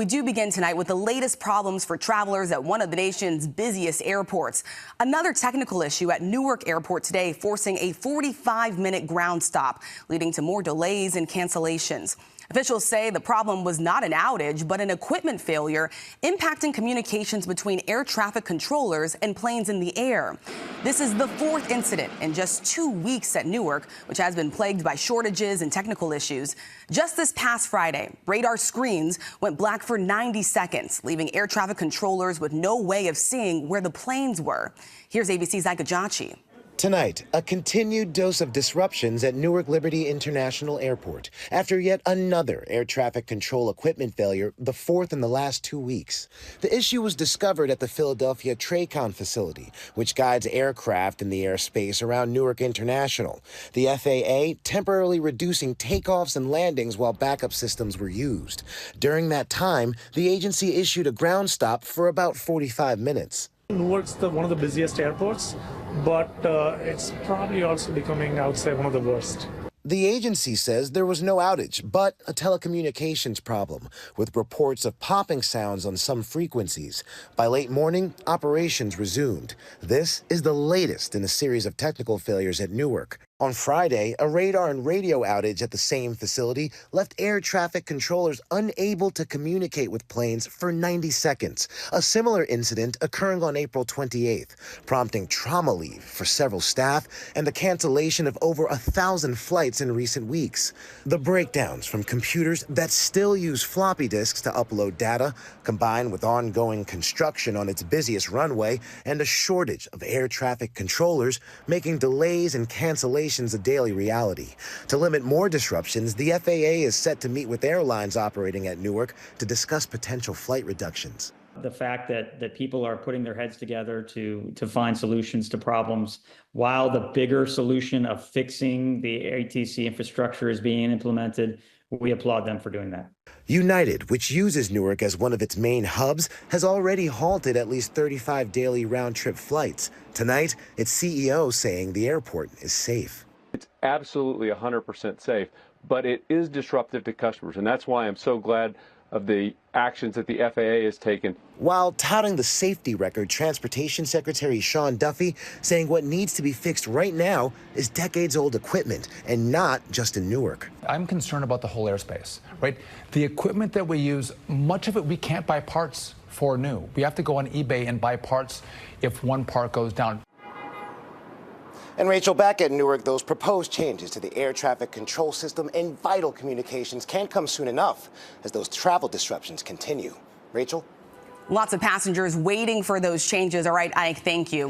We do begin tonight with the latest problems for travelers at one of the nation's busiest airports. Another technical issue at Newark Airport today, forcing a 45-minute ground stop, leading to more delays and cancellations. Officials say the problem was not an outage, but an equipment failure impacting communications between air traffic controllers and planes in the air. This is the fourth incident in just 2 weeks at Newark, which has been plagued by shortages and technical issues. Just this past Friday, radar screens went black for 90 seconds, leaving air traffic controllers with no way of seeing where the planes were. Here's ABC's Ika Jachi. Tonight, a continued dose of disruptions at Newark Liberty International Airport after yet another air traffic control equipment failure, the fourth in the last 2 weeks. The issue was discovered at the Philadelphia TRACON facility, which guides aircraft in the airspace around Newark International. The FAA temporarily reducing takeoffs and landings while backup systems were used. During that time, the agency issued a ground stop for about 45 minutes. Newark's one of the busiest airports, but it's probably also becoming, I would say, one of the worst. The agency says there was no outage, but a telecommunications problem, with reports of popping sounds on some frequencies. By late morning, operations resumed. This is the latest in a series of technical failures at Newark. On Friday, a radar and radio outage at the same facility left air traffic controllers unable to communicate with planes for 90 seconds. A similar incident occurring on April 28th, prompting trauma leave for several staff and the cancellation of over 1,000 flights in recent weeks. The breakdowns from computers that still use floppy disks to upload data, combined with ongoing construction on its busiest runway and a shortage of air traffic controllers, making delays and cancellations a daily reality. To limit more disruptions, the FAA is set to meet with airlines operating at Newark to discuss potential flight reductions. The fact that people are putting their heads together to find solutions to problems while the bigger solution of fixing the ATC infrastructure is being implemented, we applaud them for doing that. United, which uses Newark as one of its main hubs, has already halted at least 35 daily round-trip flights. Tonight, its CEO saying the airport is safe. It's absolutely 100% safe, but it is disruptive to customers, and that's why I'm so glad of the actions that the FAA has taken. While touting the safety record, Transportation Secretary Sean Duffy saying what needs to be fixed right now is decades-old equipment, and not just in Newark. I'm concerned about the whole airspace, right? The equipment that we use, much of it we can't buy parts for new. We have to go on eBay and buy parts if one part goes down. And Rachel, back at Newark, those proposed changes to the air traffic control system and vital communications can't come soon enough as those travel disruptions continue. Rachel? Lots of passengers waiting for those changes. All right, Ike, thank you.